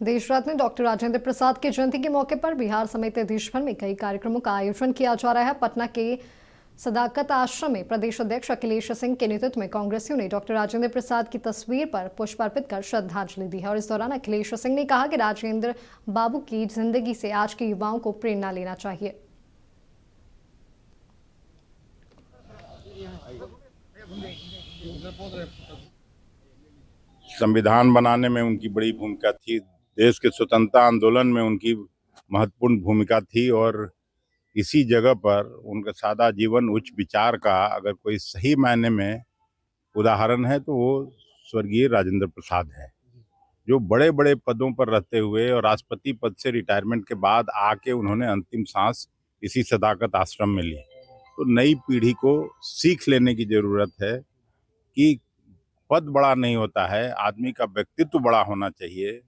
देश रात में डॉक्टर राजेंद्र प्रसाद की जयंती के मौके पर बिहार समेत देश भर में कई कार्यक्रमों का आयोजन किया जा रहा है। पटना के सदाकत आश्रम में प्रदेश अध्यक्ष अखिलेश सिंह के नेतृत्व में कांग्रेसियों ने डॉक्टर राजेंद्र प्रसाद की तस्वीर पर पुष्प अर्पित कर श्रद्धांजलि दी है। और इस दौरान अखिलेश सिंह ने कहा कि राजेंद्र बाबू की जिंदगी से आज के युवाओं को प्रेरणा लेना चाहिए। संविधान बनाने में उनकी बड़ी भूमिका थी, देश के स्वतंत्रता आंदोलन में उनकी महत्वपूर्ण भूमिका थी और इसी जगह पर उनका सादा जीवन, उच्च विचार का अगर कोई सही मायने में उदाहरण है तो वो स्वर्गीय राजेंद्र प्रसाद है, जो बड़े बड़े पदों पर रहते हुए और राष्ट्रपति पद से रिटायरमेंट के बाद आके उन्होंने अंतिम सांस इसी सदाकत आश्रम में ली। तो नई पीढ़ी को सीख लेने की जरूरत है कि पद बड़ा नहीं होता है, आदमी का व्यक्तित्व बड़ा होना चाहिए।